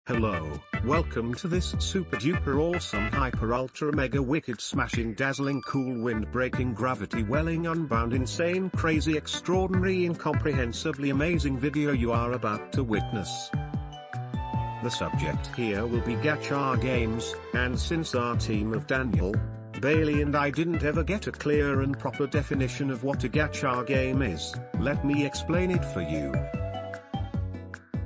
Hello, welcome to this super duper awesome hyper ultra mega wicked smashing dazzling cool wind breaking gravity welling unbound insane crazy extraordinary incomprehensibly amazing video you are about to witness. The subject here will be gacha games, and since our team of Daniel, Bailey and I didn't ever get a clear and proper definition of what a gacha game is, let me explain it for you.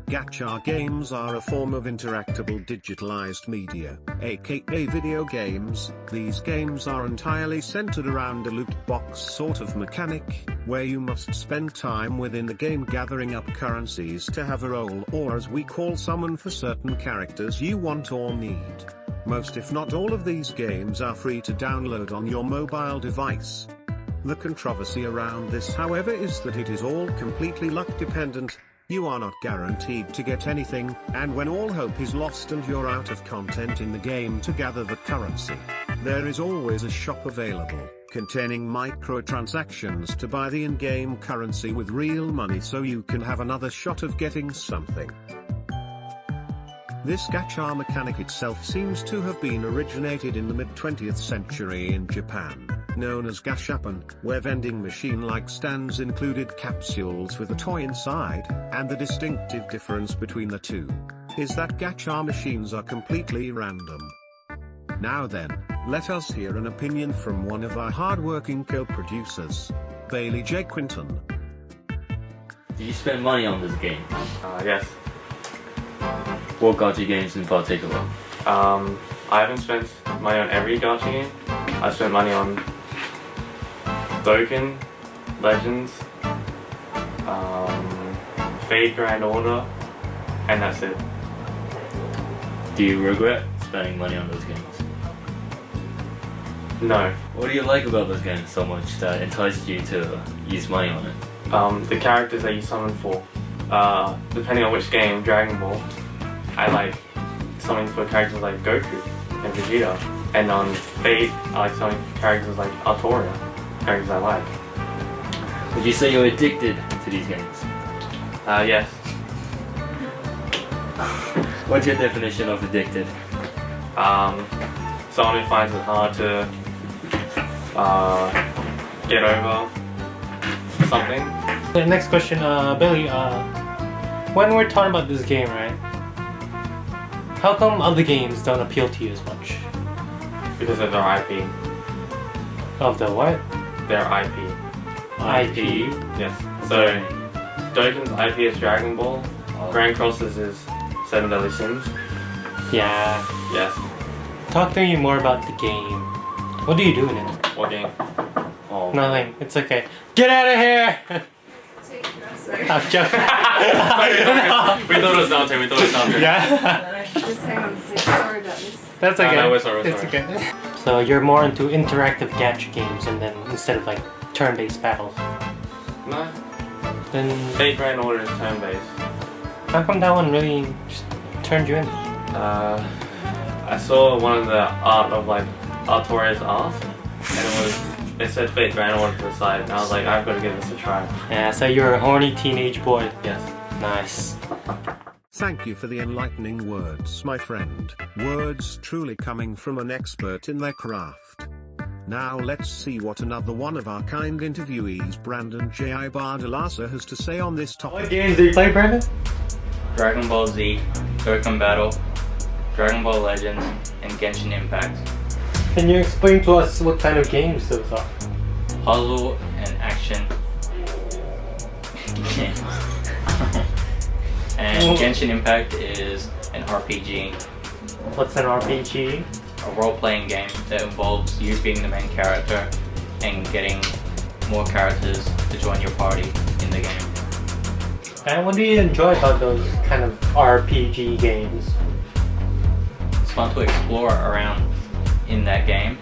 Gacha games are a form of interactable digitalized media, aka video games. These games are entirely centered around a loot box sort of mechanic, where you must spend time within the game gathering up currencies to have a role, or as we call summon for certain characters you want or need. Most if not all of these games are free to download on your mobile device. The controversy around this however is that it is all completely luck dependent. You are not guaranteed to get anything, and when all hope is lost and you're out of content in the game to gather the currency, there is always a shop available, containing microtransactions to buy the in-game currency with real money so you can have another shot of getting something. This gacha mechanic itself seems to have been originated in the mid-20th century in Japan, known as gashapan, where vending machine-like stands included capsules with a toy inside, and the distinctive difference between the two is that gacha machines are completely random. Now then, let us hear an opinion from one of our hard-working co-producers, Bailey J. Quinton. Did you spend money on this game? Yes. What gacha games in particular? I haven't spent money on every gacha game. I spent money on Dokkan, Legends, Fate Grand Order, and that's it. Do you regret spending money on those games? No. What do you like about those games so much that enticed you to use money on it? The characters that you summon for. Depending on which game, Dragon Ball, I like summoning for characters like Goku and Vegeta. And on Fate, I like summoning for characters like Artoria, characters I like. Would you say you're addicted to these games? Yes. What's your definition of addicted? Someone who finds it hard to get over something. The next question, Billy, when we're talking about this game, right? How come other games don't appeal to you as much? Because of their IP. Of the what? Their IP. IP? Yes. So, Dokkan's IP is Dragon Ball. Grand Cross's is Seven Deadly Sins. Yeah. Yes. Talk to me more about the game. What do you do in it? What game? Oh. Nothing. It's okay. Get out of here! I'm joking. We thought it was Dante. Yeah. Just hang on a second. Sorry about this. That's okay. No, we're sorry. It's okay. So you're more into interactive gacha games and then instead of like turn-based battles. No. Then Fate Grand Order is turn-based. how come that one really just turned you in? I saw one of the art of like Artoria's art, and it said Fate Grand Order to the side, and I was like, I've got to give this a try. Yeah, so you're a horny teenage boy. Yes. Nice. Thank you for the enlightening words, my friend. Words truly coming from an expert in their craft. Now let's see what another one of our kind interviewees, Brandon J. Bardalasa, has to say on this topic. What games do you play, Brandon? Dragon Ball Z, Dokkan Battle, Dragon Ball Legends, and Genshin Impact. Can you explain to us what kind of games those are? Puzzle and action games. And Genshin Impact is an RPG, What's an RPG? a role-playing game that involves you being the main character and getting more characters to join your party in the game. And what do you enjoy about those kind of RPG games? It's fun to explore around in that game,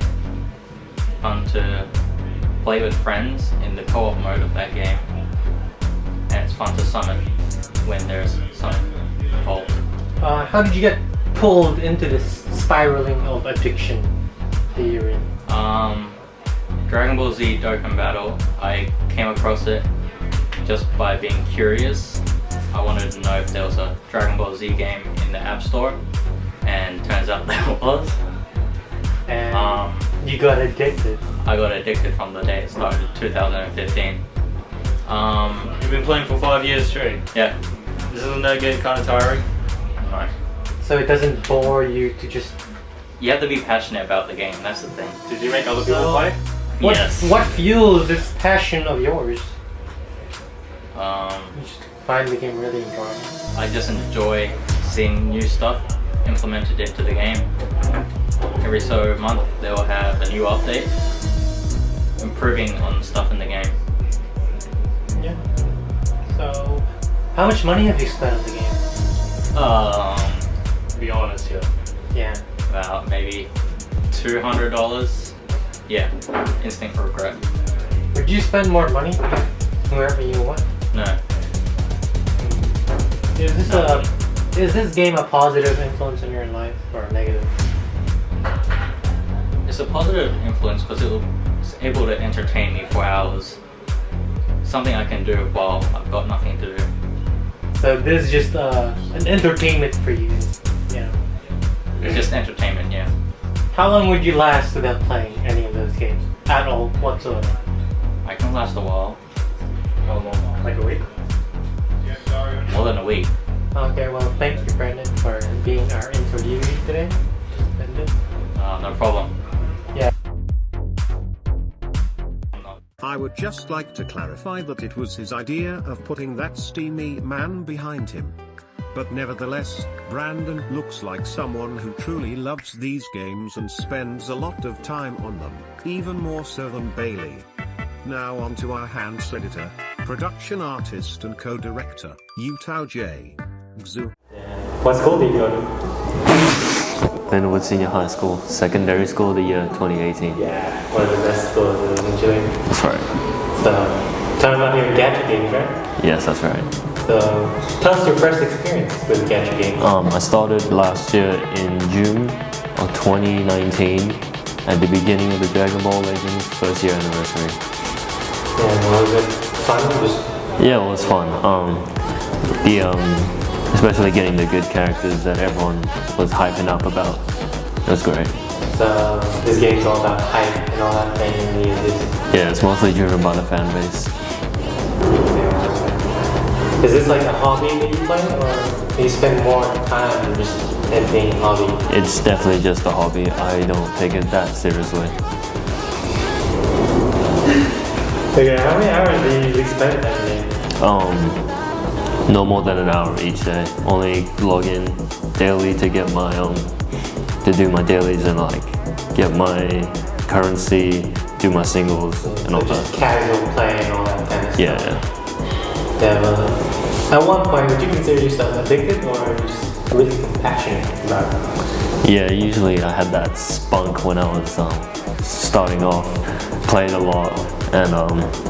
fun to play with friends in the co-op mode of that game, and it's fun to summon when there's some involved. How did you get pulled into this spiraling of addiction that you're in? Dragon Ball Z Dokkan Battle, I came across it just by being curious I wanted to know if there was a Dragon Ball Z game in the App Store, and turns out there was. And you got addicted. I got addicted from the day it started, 2015. You've been playing for 5 years straight. Yeah. Doesn't that get kind of tiring? No. So it doesn't bore you to just... You have to be passionate about the game, that's the thing. Did you make other people So- play? What, Yes. what fuels this passion of yours? Um, You just find the game really enjoyable. I just enjoy seeing new stuff implemented into the game. Every so month they will have a new update, improving on stuff in the game. Yeah. So, how much money have you spent on the game? Be honest here. Yeah. About maybe $200. Yeah, instinct for regret. Would you spend more money wherever you want? No. Is this game a positive influence in your life or a negative? It's a positive influence because it's able to entertain me for hours. Something I can do while I've got nothing to do. So this is just an entertainment for you. Yeah. It's just entertainment, yeah. How long would you last without playing any of those games? At all, whatsoever? I can last a while, How long? Like a week? more than a week. Okay, well, thank you, Brandon, for being our interviewee today. No problem. Yeah. I would just like to clarify that it was his idea of putting that steamy man behind him. But nevertheless, Brandon looks like someone who truly loves these games and spends a lot of time on them, even more so than Bailey. Now on to our hands editor, production artist and co-director, Utao J. Xu. What school did you go to? Glenwood Senior High School, secondary school of the year 2018. Yeah, one of the best schools in Chile. That's right. So, tell me about your gadget games, right? Yes, that's right. So, tell us your first experience with gadget games. I started last year in June of 2019 at the beginning of the Dragon Ball Legends first year anniversary. And was it fun? Yeah, it was fun. Especially getting the good characters that everyone was hyping up about. It was great. So, this game's all about hype and all that thing. And Yeah, it's mostly driven by the fan base. is this like a hobby that you play, or do you spend more time than just it being a hobby? It's definitely just a hobby. I don't take it that seriously. Okay, how many hours do you usually spend in that game? No more than an hour each day. Only log in daily to get my to do my dailies and like get my currency, do my singles and all So just that. casual play and all that kind of Yeah, stuff. yeah. Yeah, well, at one point, would you consider yourself addicted or just really passionate about it? Yeah, usually I had that spunk when I was starting off, played a lot, and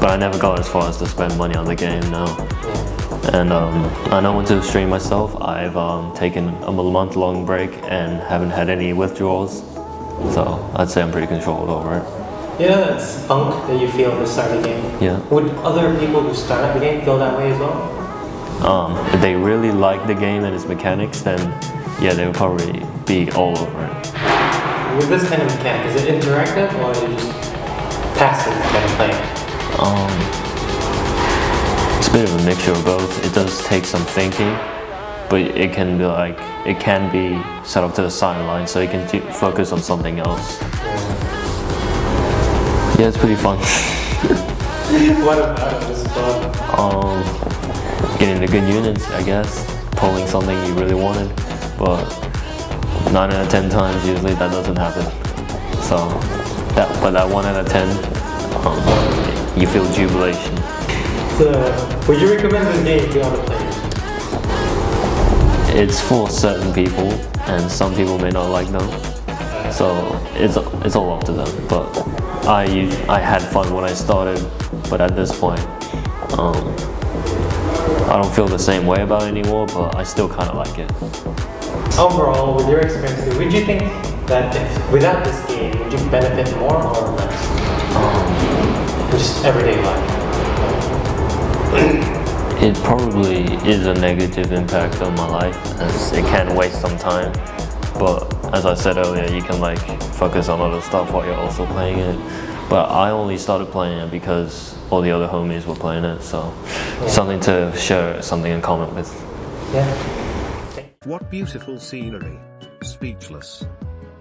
but I never got as far as to spend money on the game now. Yeah. And I know when to stream myself. I've taken a month-long break and haven't had any withdrawals, so I'd say I'm pretty controlled over it. Yeah, that spunk that you feel at the start of the game. Yeah. Would other people who start up the game feel that way as well? If they really like the game and its mechanics, then yeah, they would probably be all over it. With this kind of mechanic, is it interactive or is it just passive kind of play? It's a bit of a mixture of both. It does take some thinking, but it can be set up to the sideline so you can focus on something else. Yeah, it's pretty fun. What about it is fun? Getting the good units, I guess. Pulling something you really wanted, but 9 out of 10 times usually that doesn't happen. So, that 1 out of 10, you feel jubilation. So, would you recommend this game to other players? It's for certain people, and some people may not like them. So it's all up to them. But I had fun when I started, but at this point, I don't feel the same way about it anymore. But I still kind of like it. Overall, with your experience, would you think that without this game, would you benefit more or less? Just everyday life. It probably is a negative impact on my life as it can waste some time. But as I said earlier, you can like focus on other stuff while you're also playing it. But I only started playing it because all the other homies were playing it, so something to share something in common with. Yeah. What beautiful scenery. Speechless.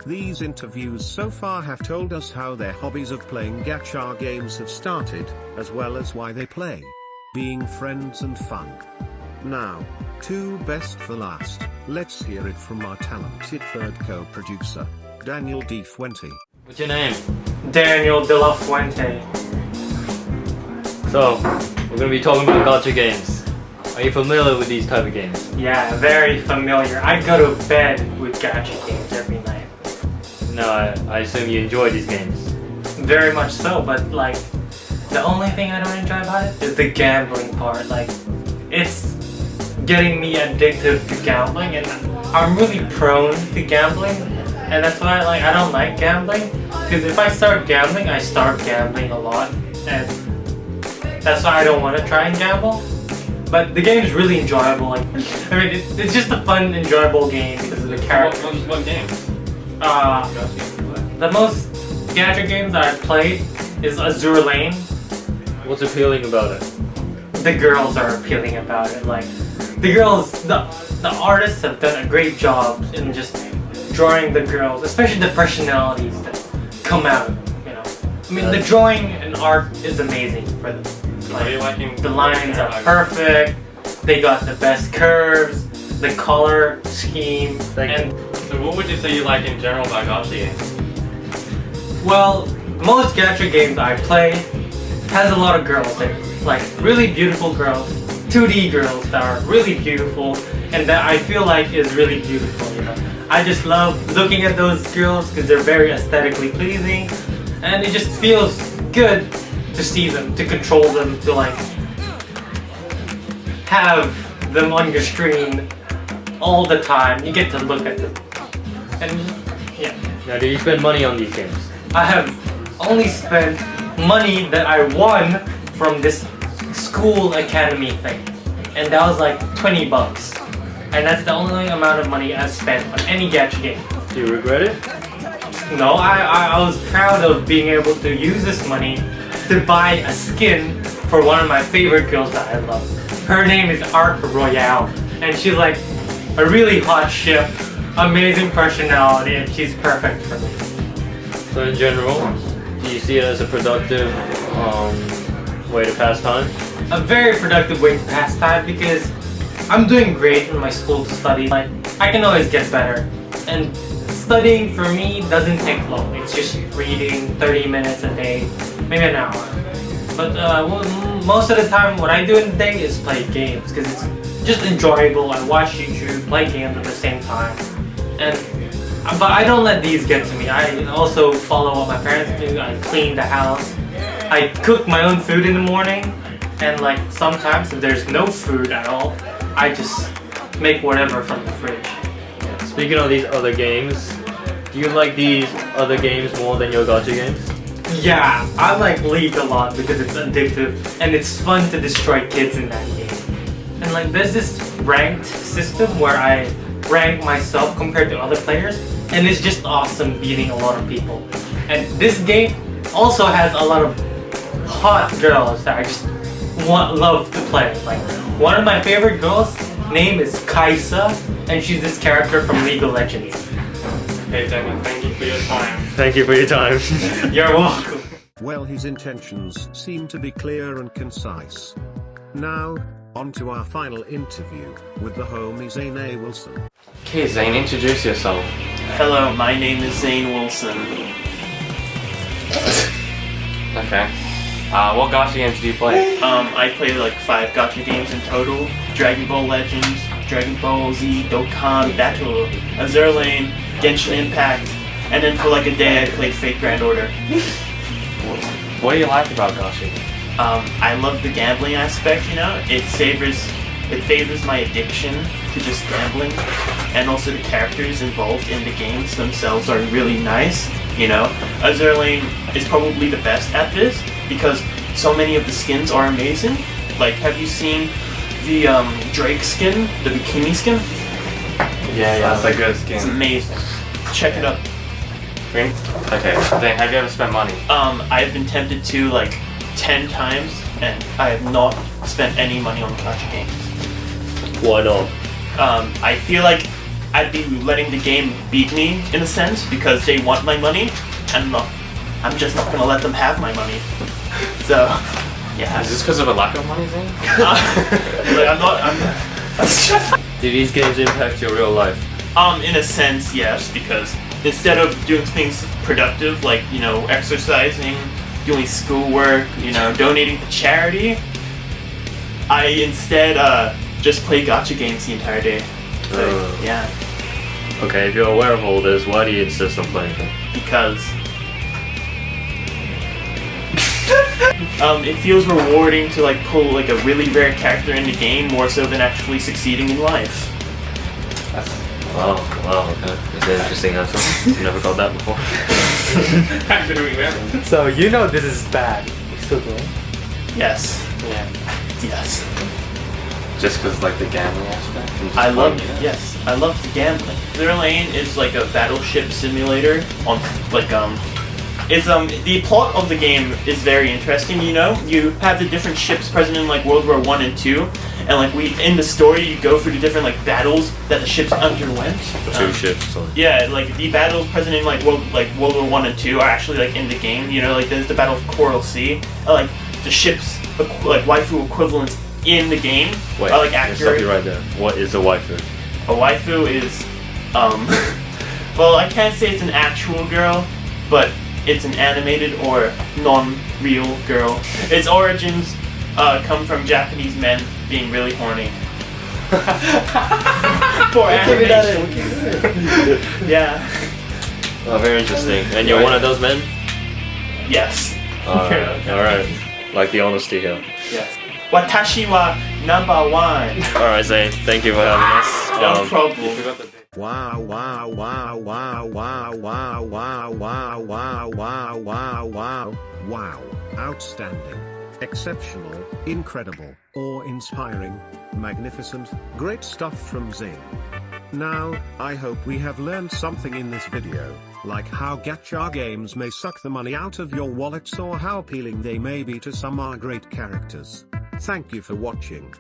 These interviews so far have told us how their hobbies of playing gacha games have started, as well as why they play. Being friends and fun. Now, two best for last, let's hear it from our talented third co-producer, Daniel D. Fuente. What's your name? Daniel De La Fuente. So, we're gonna be talking about gacha games. Are you familiar with these type of games? Yeah, very familiar. I go to bed with gacha games every night. No, I assume you enjoy these games. Very much so, but like, the only thing I don't enjoy about it is the gambling part. Like, it's getting me addicted to gambling, and I'm really prone to gambling, and that's why I don't like gambling. Because if I start gambling, I start gambling a lot, and that's why I don't want to try and gamble. But the game is really enjoyable. Like, I mean, it's just a fun, enjoyable game because of the characters. What games? The most gacha games that I've played is Azure Lane. What's appealing about it? The girls are appealing about it. Like, the girls, the artists have done a great job in just drawing the girls, especially the personalities that come out. You know, I mean, the drawing and art is amazing for them. What are you liking? The lines are perfect. They got the best curves, the color scheme, and So what would you say you like in general about gacha games? well, most gacha games I play has a lot of girls in it. Like really beautiful girls, 2D girls that are really beautiful, and that I feel like is really beautiful. You know, I just love looking at those girls because they're very aesthetically pleasing, and it just feels good to see them, to control them, to like have them on your screen all the time. You get to look at them, and yeah. Now, do you spend money on these games? I have only spent money that I won from this school academy thing, and that was like 20 bucks, and that's the only amount of money I've spent on any gacha game. Do you regret it? No, I was proud of being able to use this money to buy a skin for one of my favorite girls that I love. Her name is Art Royale, and she's like a really hot ship, amazing personality, and she's perfect for me. So in general, do you see it as a productive way to pass time? A very productive way to pass time because I'm doing great in my school study. Like, I can always get better, and studying for me doesn't take long. It's just reading 30 minutes a day, maybe an hour. But most of the time what I do in the day is play games because it's just enjoyable. I watch YouTube, play games at the same time, but I don't let these get to me. I also follow what my parents do. I clean the house. I cook my own food in the morning, and like sometimes if there's no food at all, I just make whatever from the fridge. Speaking of these other games, do you like these other games more than your gacha games? Yeah, I like League a lot because it's addictive and it's fun to destroy kids in that game. And like there's this ranked system where I rank myself compared to other players, and it's just awesome beating a lot of people. And this game also has a lot of hot girls that I just love to play. Like one of my favorite girls' name is Kaisa, and she's this character from League of Legends. Okay, Daniel, thank you for your time. Thank you for your time. You're welcome. Well, his intentions seem to be clear and concise. Now, on to our final interview with the homie Zane A. Wilson. Okay, Zane, introduce yourself. Hello, my name is Zane Wilson. Okay. What gacha games do you play? I play like 5 gacha games in total. Dragon Ball Legends, Dragon Ball Z, Dokkan, Battle, Azure Lane, Genshin Impact, and then for like a day I played Fate Grand Order. What do you like about gacha games? I love the gambling aspect, you know? It favors my addiction to just gambling, and also the characters involved in the games themselves are really nice, you know? Azure Lane is probably the best at this because so many of the skins are amazing. Like, have you seen the Drake skin, the bikini skin. Yeah, that's a good It's skin. amazing. Check it out. Green? Okay, then have you ever spent money? I've been tempted to like 10 times, and I have not spent any money on gacha games. Why not? I feel like I'd be letting the game beat me in a sense because they want my money, and I'm just not gonna let them have my money. So, yeah. Is this because of a lack of money, Zane? Like, I'm Do these games impact your real life? in a sense, yes, because instead of doing things productive, like, you know, exercising, doing schoolwork, you know, donating to charity, I instead just play gacha games the entire day. So, yeah, Okay, if you're aware of all this, why do you insist on playing them? because it feels rewarding to like pull like a really rare character in the game more so than actually succeeding in life. Wow, okay. That's an interesting answer. Never got that before. Actually, we remember. So you know this is bad. You still do it? Yes, Yeah. yes. Just because, like, the gambling aspect? and just I love playing it? yes, I love the gambling. Clear Lane is like a battleship simulator on like it's the plot of the game is very interesting, you know? You have the different ships present in like World War 1 and 2, and like in the story you go through the different like battles that the ships underwent. Two ships, sorry. Yeah, like the battles present in like World War 1 and 2 are actually like in the game, you know, like there's the Battle of Coral Sea, like the ships like waifu equivalents in the game Wait, are like I'll stop accurate. you right there. What is a waifu? A waifu is, well, I can't say it's an actual girl, but it's an animated or non-real girl. Its origins come from Japanese men being really horny. For animation. Yeah. Oh, very interesting. And you're one of those men? Yes. Alright. Like the honesty here. Yes. Watashi wa number one. Alright, Zane. Thank you for having us. No problem. You forgot the bit. Wow, wow, wow, wow, wow, wow, wow, wow, wow, wow, wow, wow, wow, outstanding, exceptional, incredible, awe-inspiring, magnificent, great stuff from Zing. Now, I hope we have learned something in this video, like how gacha games may suck the money out of your wallets or how appealing they may be to some are great characters. Thank you for watching.